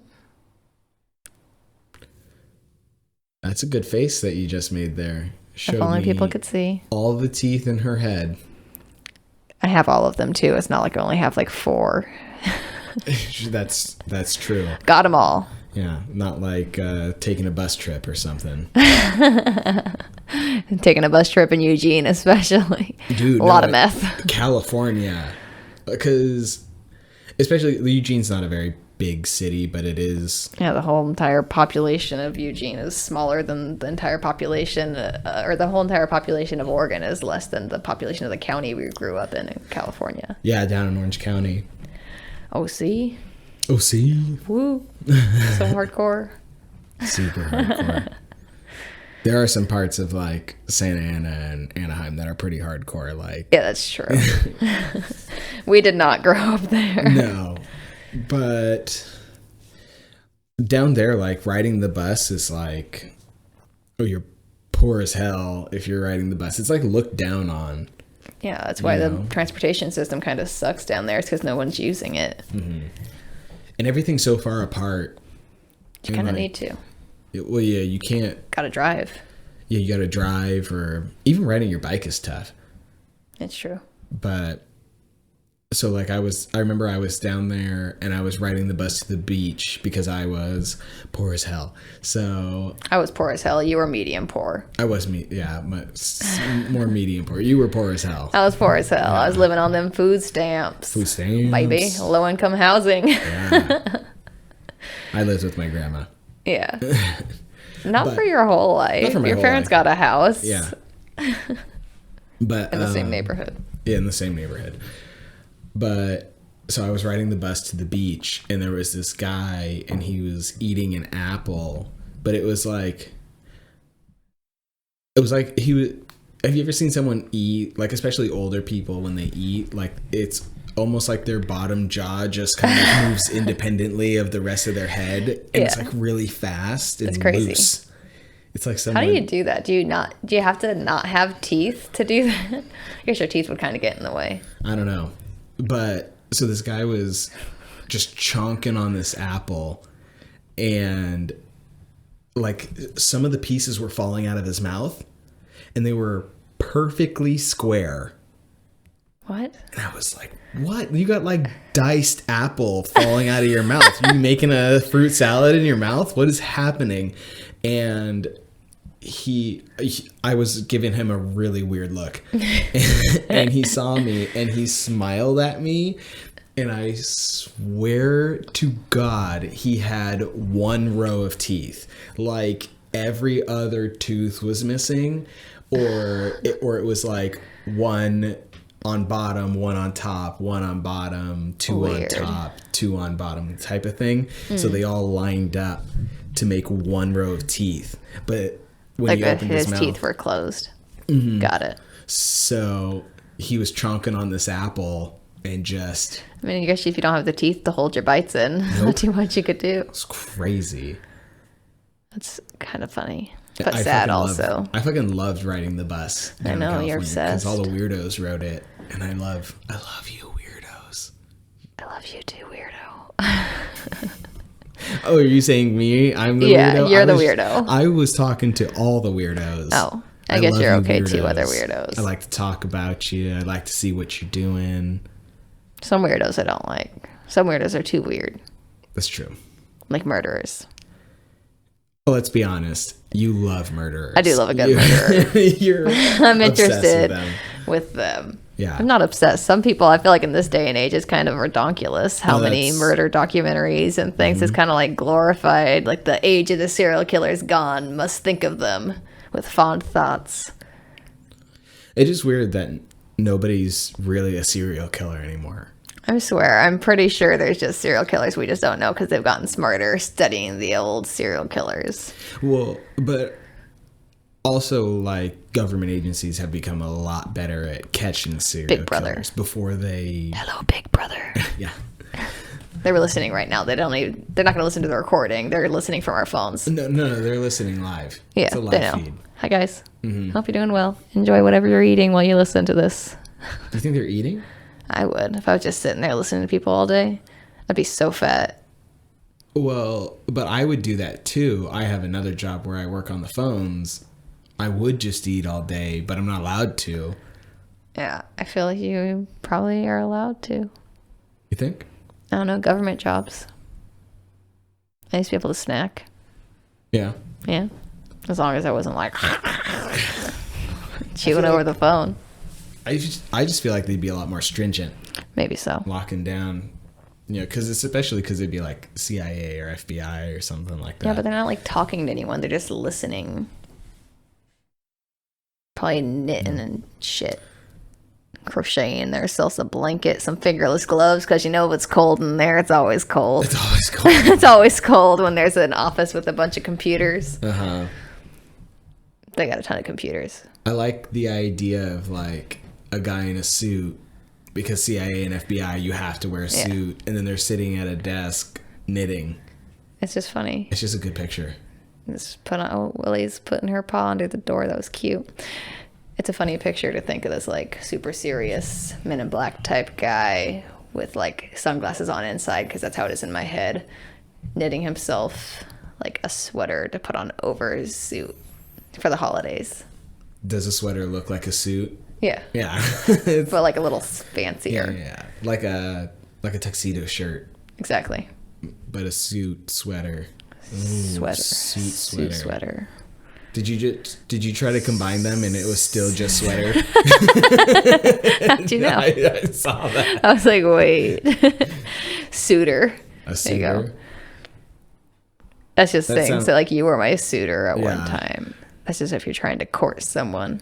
That's a good face that you just made there. If only people could see. All the teeth in her head. I have all of them too. It's not like I only have like 4. That's true. Got them all. Yeah, not like taking a bus trip or something. Taking a bus trip in Eugene, especially. Dude, a lot of meth. California. Because, especially, Eugene's not a very big city, but it is. Yeah, the whole entire population of Eugene is smaller than the entire population, or the whole entire population of Oregon is less than the population of the county we grew up in California. Yeah, down in Orange County. OC. OC. Woo. So hardcore. Super hardcore. There are some parts of like Santa Ana and Anaheim that are pretty hardcore. Like, yeah, that's true. We did not grow up there. No, but down there, like riding the bus is like, oh, you're poor as hell if you're riding the bus. It's like looked down on. Yeah, that's why the transportation system kind of sucks down there. It's because no one's using it. Mm-hmm. And everything's so far apart. You kind of need to. Well, yeah, you can't. Gotta drive. Yeah, you gotta drive, or even riding your bike is tough. It's true. But So like I remember I was down there and I was riding the bus to the beach because I was poor as hell. So I was poor as hell. You were medium poor. I was more medium poor. You were poor as hell. I was poor as hell. Yeah. I was living on them food stamps. Food stamps. Maybe low income housing. Yeah. I lived with my grandma. Yeah. Not for your whole life. Not for my your whole parents life. Got a house. Yeah. But in the same neighborhood. Yeah, in the same neighborhood. But so I was riding the bus to the beach and there was this guy and he was eating an apple, but it was like he was. Have you ever seen someone eat, like especially older people when they eat, like it's almost like their bottom jaw just kind of moves independently of the rest of their head, and it's like really fast and it's crazy. Loose. It's like someone. How do you do that? Do you have to not have teeth to do that? I guess your teeth would kind of get in the way. I don't know. But so this guy was just chonking on this apple and like some of the pieces were falling out of his mouth and they were perfectly square. What? And I was like, what? You got like diced apple falling out of your mouth. You making a fruit salad in your mouth? What is happening? And I was giving him a really weird look and he saw me and he smiled at me and I swear to God he had one row of teeth, like every other tooth was missing or it was like one on bottom, one on top, one on bottom, two weird. On top, two on bottom type of thing. So they all lined up to make one row of teeth, but when like he opened his mouth, teeth were closed. Mm-hmm. Got it. So he was chonking on this apple and just... I mean, I guess if you don't have the teeth to hold your bites in, not too much you could do. It's crazy. That's kind of funny, but sad also. I fucking loved riding the bus. I know, you're obsessed. Because all the weirdos rode it. And I love you weirdos. I love you too, weirdo. Oh, are you saying me? I'm the weirdo? Yeah, you're the weirdo. I was talking to all the weirdos. Oh, I guess you're okay too, other weirdos. I like to talk about you. I like to see what you're doing. Some weirdos I don't like. Some weirdos are too weird. That's true. Like murderers. Well, let's be honest. You love murderers. I do love a good murderer. I'm interested with them. Yeah. I'm not obsessed. Some people, I feel like in this day and age, it's kind of redonkulous how many murder documentaries and things. It's kind of like glorified, like the age of the serial killer is gone. Must think of them with fond thoughts. It's just weird that nobody's really a serial killer anymore. I swear, I'm pretty sure there's just serial killers. We just don't know because they've gotten smarter studying the old serial killers. Well, but also, like, government agencies have become a lot better at catching serial killers before they... Hello, Big Brother. Yeah. They're listening right now. They're not going to listen to the recording. They're listening from our phones. No, they're listening live. Yeah, it's a live feed. Hi, guys. Mm-hmm. Hope you're doing well. Enjoy whatever you're eating while you listen to this. Do you think they're eating? I would. If I was just sitting there listening to people all day, I'd be so fat. Well, but I would do that too. I have another job where I work on the phones. I would just eat all day, but I'm not allowed to. Yeah, I feel like you probably are allowed to. You think? I don't know, government jobs. I used to be able to snack. Yeah. Yeah. As long as I wasn't like chewing over the phone. I just feel like they'd be a lot more stringent. Maybe so. Locking down, especially because it'd be like CIA or FBI or something like that. Yeah, but they're not like talking to anyone. They're just listening. Probably knitting and shit. Crocheting themselves a blanket, some fingerless gloves, because if it's cold in there, it's always cold. It's always cold. It's always cold when there's an office with a bunch of computers. Uh-huh. They got a ton of computers. I like the idea of like a guy in a suit, because CIA and FBI, you have to wear a suit, and then they're sitting at a desk knitting. It's just funny. It's just a good picture. Just Willie's putting her paw under the door. That was cute. It's a funny picture to think of this like super serious Men in Black type guy with like sunglasses on inside, because that's how it is in my head, knitting himself like a sweater to put on over his suit for the holidays. Does a sweater look like a suit? Yeah. Yeah. But like a little fancier. Yeah. Like a tuxedo shirt. Exactly. But a suit sweater. Sweater. Suit sweater. Did you try to combine them and it was still just sweater? How'd you know? I saw that. I was like, wait. Suitor. A suitor. There you go. That's just saying. So like you were my suitor at one time. That's just if you're trying to court someone.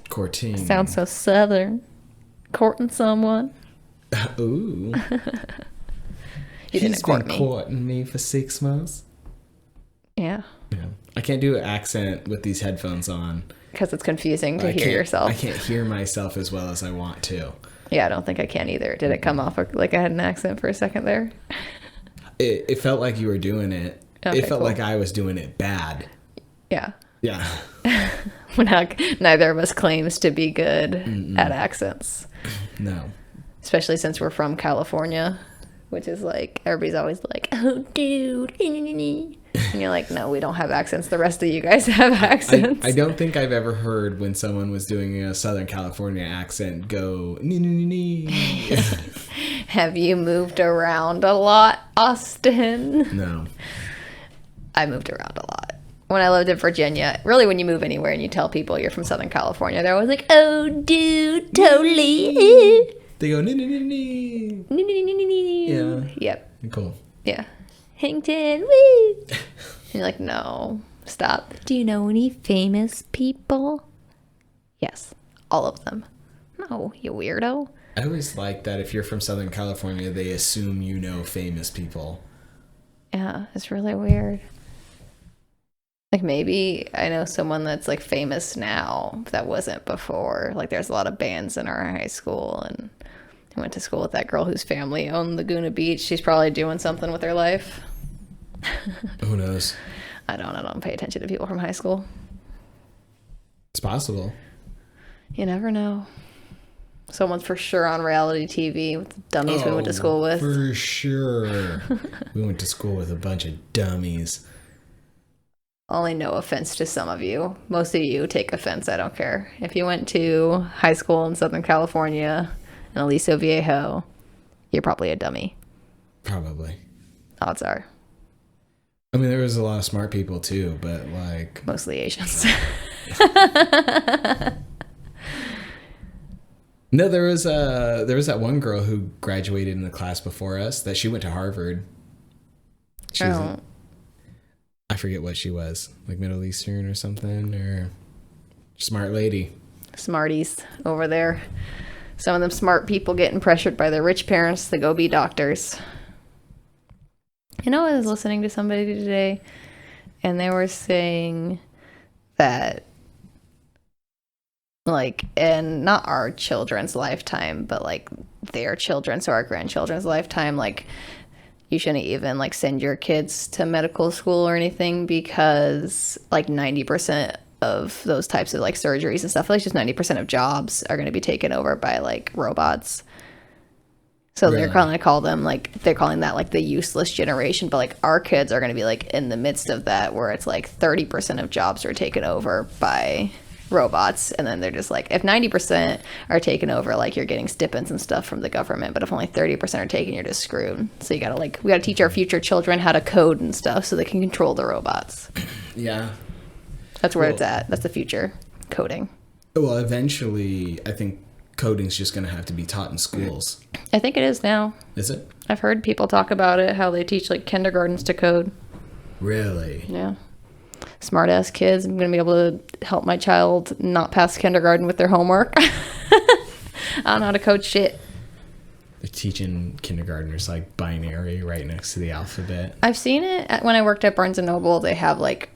Courting. Sounds so southern. Courting someone. Ooh. You didn't court me. He's been courting me for 6 months. Yeah. I can't do an accent with these headphones on. Because it's confusing to hear yourself. I can't hear myself as well as I want to. Yeah, I don't think I can either. Did it come off like I had an accent for a second there? It felt like you were doing it. Okay, it felt cool. like I was doing it bad. Yeah. Yeah. Neither of us claims to be good at accents. No. Especially since we're from California, which is like, everybody's always like, oh, dude. And you're like, no, we don't have accents. The rest of you guys have accents. I don't think I've ever heard when someone was doing a Southern California accent go, nee. Have you moved around a lot, Austin? No. I moved around a lot. When I lived in Virginia, really when you move anywhere and you tell people you're from Southern California, they're always like, oh, dude, totally. They go, nee. Yeah. Yep. Cool. Yeah. Hangton, woo. And you're like, no, stop. Do you know any famous people? Yes, all of them. No, you weirdo. I always like that if you're from Southern California, they assume you know famous people. Yeah, it's really weird. Like maybe I know someone that's like famous now that wasn't before. Like there's a lot of bands in our high school, and I went to school with that girl whose family owned Laguna Beach. She's probably doing something with her life. Who knows? I don't pay attention to people from high school. It's possible. You never know. Someone's for sure on reality TV with the dummies we went to school with. For sure. We went to school with a bunch of dummies. Only no offense to some of you. Most of you take offense. I don't care. If you went to high school in Southern California in Aliso Viejo, you're probably a dummy. Probably. Odds are. I mean, there was a lot of smart people too, but like... Mostly Asians. No, there was that one girl who graduated in the class before us that she went to Harvard. I forget what she was, like Middle Eastern or something, or smart lady. Smarties over there. Some of them smart people getting pressured by their rich parents to go be doctors. You know, I was listening to somebody today, and they were saying that, like, in not our children's lifetime, but like their children's or our grandchildren's lifetime, like, you shouldn't even like send your kids to medical school or anything because like 90% of those types of like surgeries and stuff, like just 90% of jobs are going to be taken over by like robots. So really? They're calling that like the useless generation, but like our kids are going to be like in the midst of that where it's like 30% of jobs are taken over by robots, and then they're just like, if 90% are taken over, like you're getting stipends and stuff from the government, but if only 30% are taken, you're just screwed. So we gotta teach our future children how to code and stuff so they can control the robots. Yeah, that's where it's at. That's the future, coding. Well, eventually I think coding's just gonna have to be taught in schools. I think it is now. Is it? I've heard people talk about it, how they teach like kindergartens to code. Really? Yeah. Smart ass kids. I'm gonna be able to help my child not pass kindergarten with their homework. I don't know how to code shit. They're teaching kindergartners like binary right next to the alphabet. I've seen it when I worked at Barnes and Noble. They have like,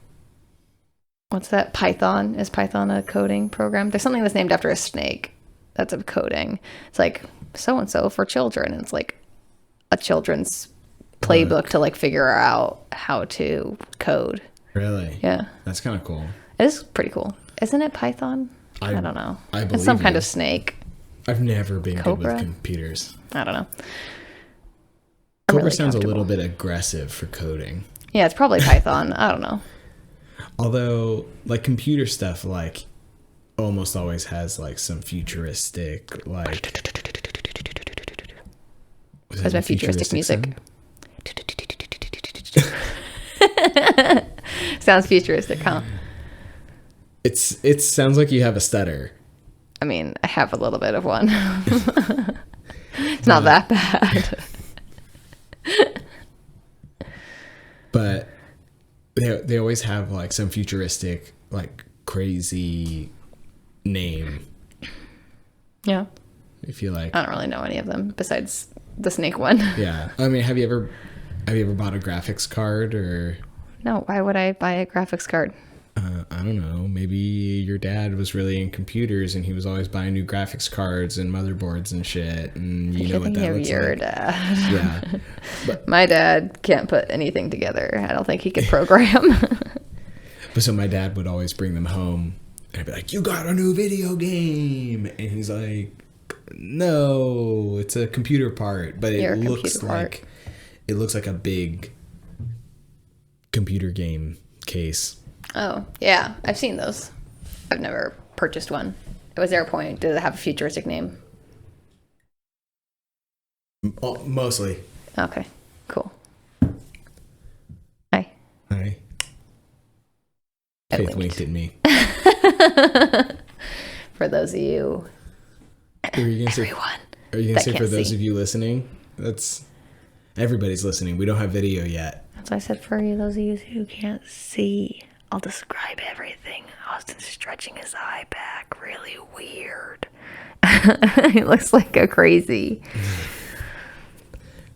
what's that? Python. Is Python a coding program? There's something that's named after a snake. That's a coding. It's like so and so for children. And it's like a children's playbook to like figure out how to code. Really? Yeah. That's kind of cool. It is pretty cool. Isn't it Python? I don't know. It's some kind of snake. I've never been Cobra? good with computers. I don't know. Cobra really sounds a little bit aggressive for coding. Yeah, it's probably Python. I don't know. Although, like computer stuff, like almost always has like some futuristic, like. That's my futuristic music. Sounds futuristic, huh? It sounds like you have a stutter. I mean, I have a little bit of one. It's not that bad. But they always have like some futuristic, like crazy name. Yeah. I feel like I don't really know any of them besides the snake one. Yeah. I mean, have you ever bought a graphics card or? No, why would I buy a graphics card? I don't know. Maybe your dad was really in computers and he was always buying new graphics cards and motherboards and shit. And you know what that looks your like. Dad. Yeah. But, my dad can't put anything together. I don't think he could program. But so my dad would always bring them home and I'd be like, "You got a new video game." And he's like, "No, it's a computer part." But it looks like a big computer game case. Oh, yeah. I've seen those. I've never purchased one. Was there a point? Did it have a futuristic name? Mostly. Okay. Cool. Hi. Hi. Faith winked at me. For those of you. Are you gonna say for those see. of you listening? That's everybody's listening. We don't have video yet. That's why I said for those of you who can't see. I'll describe everything. Austin's stretching his eye back really weird. He looks like a crazy.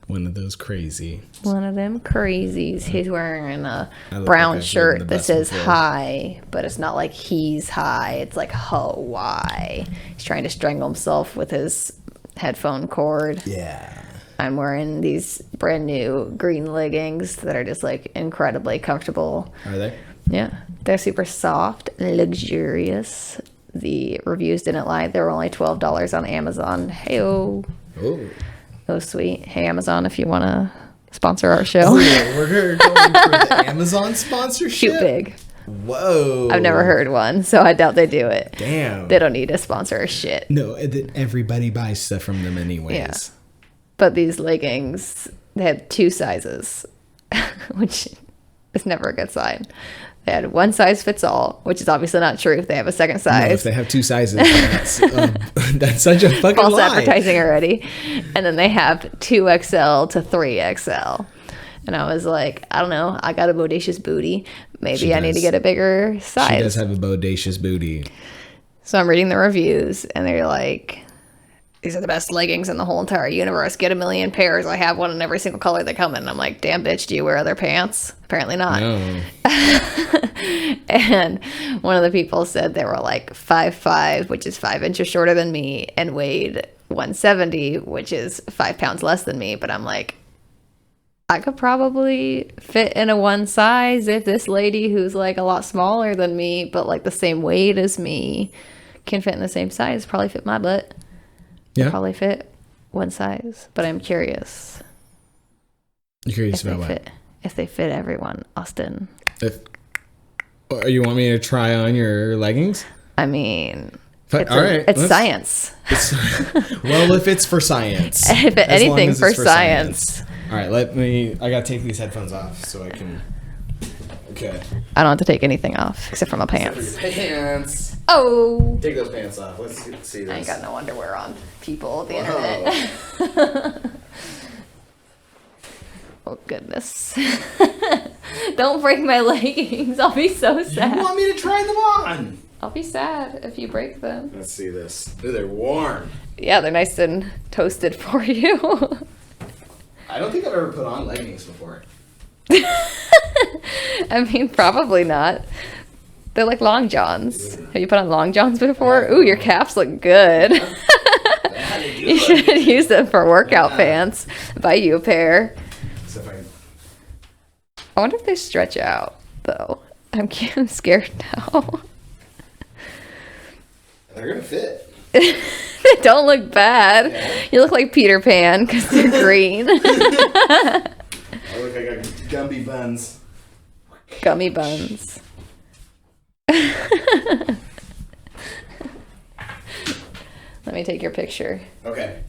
One of those crazy. One of them crazies. He's wearing a brown shirt that says hi, but it's not like he's high. It's like Hawaii. He's trying to strangle himself with his headphone cord. Yeah. I'm wearing these brand new green leggings that are just like incredibly comfortable. Are they? Yeah, they're super soft, luxurious. The reviews didn't lie. They were only $12 on Amazon. Hey-oh. Oh, sweet. Hey, Amazon, if you want to sponsor our show. Oh, yeah, we're going for the Amazon sponsorship? Shoot big. Whoa. I've never heard one, so I doubt they do it. Damn. They don't need to sponsor our shit. No, everybody buys stuff from them anyways. Yeah. But these leggings, they had 2 sizes, which is never a good sign. They had 1 size fits all, which is obviously not true if they have a second size. No, if they have 2 sizes, that's such a fucking false lie. advertising already. And then they have 2XL to 3XL. And I was like, I don't know. I got a bodacious booty. Maybe I need to get a bigger size. She does have a bodacious booty. So I'm reading the reviews, and they're like, these are the best leggings in the whole entire universe. Get 1 million pairs. I have one in every single color they come in. And I'm like, damn, bitch, do you wear other pants? Apparently not. No. And one of the people said they were like 5'5", which is 5 inches shorter than me, and weighed 170, which is 5 pounds less than me. But I'm like, I could probably fit in a 1 size if this lady who's like a lot smaller than me, but like the same weight as me, can fit in the same size. Probably fit my butt. Yeah. Probably fit 1 size. But I'm curious. You're curious about what? If they fit everyone, Austin. You want me to try on your leggings? I mean, it's science. Well, if it's for science. If anything for science. All right, I gotta take these headphones off so I can. Okay. I don't have to take anything off except for my pants. Pants. Oh. Take those pants off. Let's see this. I ain't got no underwear on. People, the internet. Oh, goodness. Don't break my leggings. I'll be so sad. You want me to try them on? I'll be sad if you break them. Let's see this. Ooh, they're warm. Yeah, they're nice and toasted for you. I don't think I've ever put on leggings before. I mean, probably not. They're like long johns. Have you put on long johns before? Ooh, your calves look good. You should use them for workout pants. Buy you a pair. I wonder if they stretch out, though. I'm scared now. They're gonna fit. They don't look bad. Yeah. You look like Peter Pan because they're green. I look like a Gumby Buns. Gummy buns. Let me take your picture. Okay.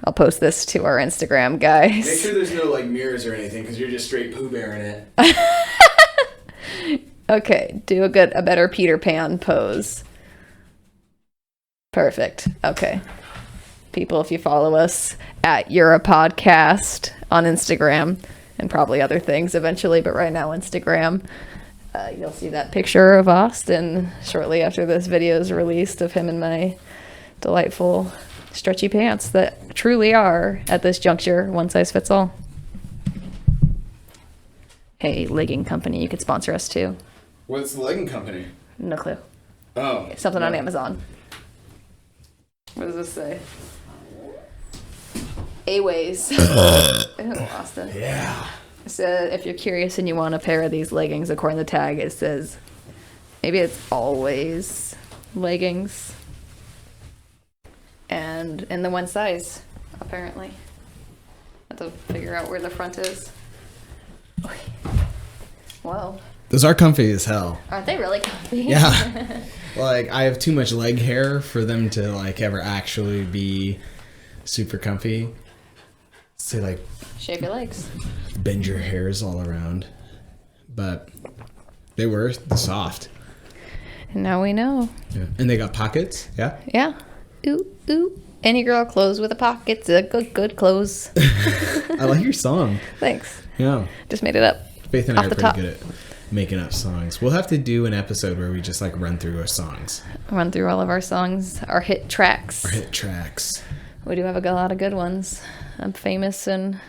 I'll post this to our Instagram, guys. Make sure there's no like mirrors or anything, because you're just straight Pooh Bearing it. Okay, do a better Peter Pan pose. Perfect. Okay. People, if you follow us at You're a Podcast on Instagram and probably other things eventually, but right now Instagram, you'll see that picture of Austin shortly after this video is released of him in my delightful stretchy pants that truly are, at this juncture, one size fits all. A legging company you could sponsor us too. What's the legging company? No clue. Oh. Something on Amazon. What does this say? A-Ways. Ooh, Austin. Yeah. So if you're curious and you want a pair of these leggings, according to the tag, it says, maybe it's always leggings. And in the one size, apparently. I have to figure out where the front is. Whoa. Those are comfy as hell. Aren't they really comfy? Yeah. Like, I have too much leg hair for them to, like, ever actually be super comfy. So, like... Shave your legs. Bend your hairs all around. But they were soft. And now we know. Yeah. And they got pockets, yeah? Yeah. Ooh, ooh. Any girl clothes with a pocket's a good clothes. I like your song. Thanks. Yeah. Just made it up. Faith and I are pretty good at making up songs. We'll have to do an episode where we just like run through our songs. Run through all of our songs, our hit tracks. Our hit tracks. We do have a lot of good ones. I'm famous in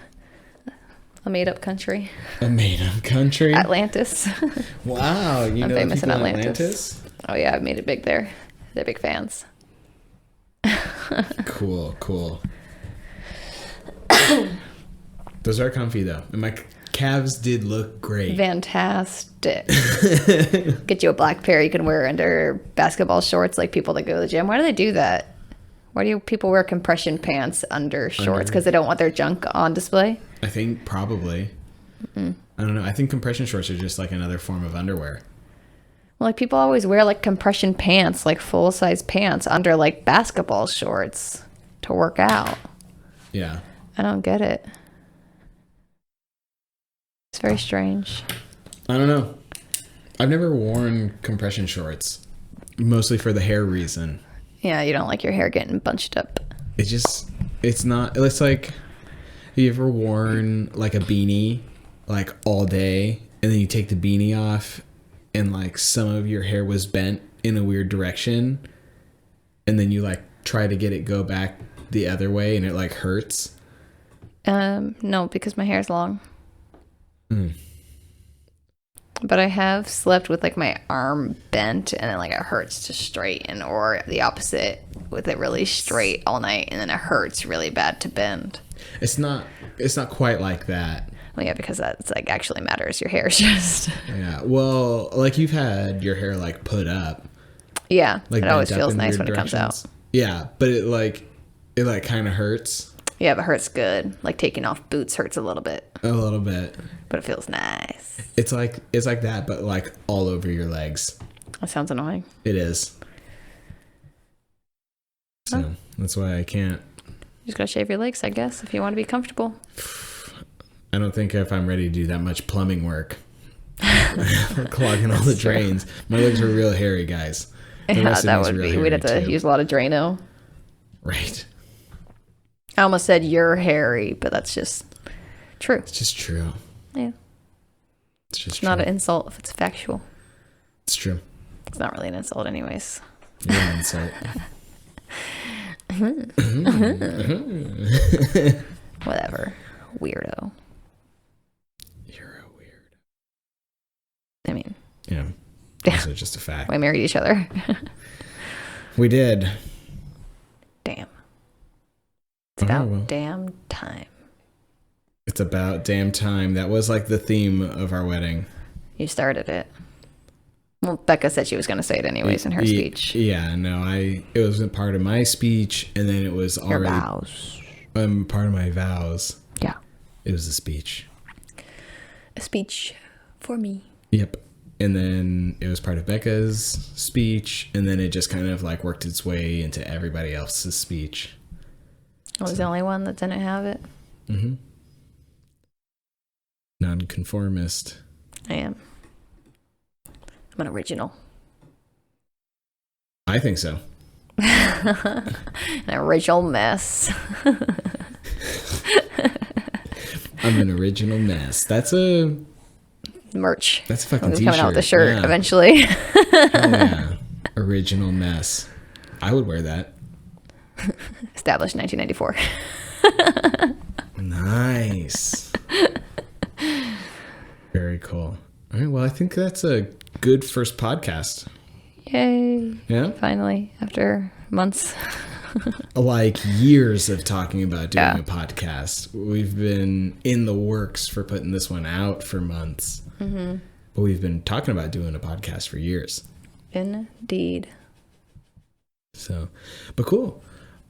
a made-up country. A made-up country? Atlantis. Wow. You I'm know famous in Atlantis? Oh yeah, I've made it big there. They're big fans. Cool. Those are comfy though. And my calves did look great. Fantastic. Get you a black pair you can wear under basketball shorts like people that go to the gym. Why do they do that? Why do people wear compression pants under shorts? Because they don't want their junk on display? I think probably. I don't know. I think compression shorts are just like another form of underwear. Well, like people always wear like compression pants, like full-size pants under like basketball shorts to work out. Yeah. I don't get it. It's very strange. I don't know. I've never worn compression shorts, mostly for the hair reason. Yeah, you don't like your hair getting bunched up. It's like, have you ever worn like a beanie like all day and then you take the beanie off and like some of your hair was bent in a weird direction and then you like try to get it go back the other way and it like hurts? No, because my hair's long. But I have slept with like my arm bent and then like it hurts to straighten, or the opposite with it really straight all night and then it hurts really bad to bend. It's not quite like that. Well, yeah, because that's like actually matters. Your hair is just. Yeah. Well, like you've had your hair like put up. Yeah. Like it always feels nice when it comes out. Yeah, but it kind of hurts. Yeah, but it hurts good. Like taking off boots hurts a little bit. A little bit. But it feels nice. It's like that, but like all over your legs. That sounds annoying. It is. So that's why I can't. You just gotta shave your legs, I guess, if you want to be comfortable. I don't think if I'm ready to do that much plumbing work. Clogging all the drains. My legs are real hairy, guys. Yeah, that would be. We'd have to use a lot of Drano. Right. I almost said you're hairy, but that's just true. It's just true. Yeah. It's just true. Not an insult if it's factual. It's true. It's not really an insult anyways. You're an insult. Whatever. Weirdo. You're a weird. I mean. Yeah. It's just a fact. We married each other. We did. Damn. It's about damn time. It's about damn time. That was like the theme of our wedding. You started it. Well, Becca said she was going to say it anyways in her speech. Yeah, no, it was a part of my speech, and then it was already your vows. Part of my vows. Yeah. It was a speech. A speech for me. Yep. And then it was part of Becca's speech. And then it just kind of like worked its way into everybody else's speech. I was the only one that didn't have it. Mm-hmm. Nonconformist. I am. I'm an original. I think so. An original mess. I'm an original mess. That's a merch. That's a fucking t-shirt. T-shirt. Coming out with the shirt eventually. Oh, yeah. Original mess. I would wear that. Established 1994. Nice. Very cool. All right. Well, I think that's a good first podcast. Yay. Yeah. Finally, after months. Like years of talking about doing a podcast. We've been in the works for putting this one out for months. Mm-hmm. But we've been talking about doing a podcast for years. Indeed. So, but cool.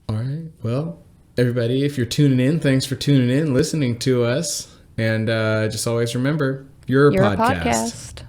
All right. Well, everybody, if you're tuning in, thanks for tuning in, listening to us. And just always remember, you're a podcast.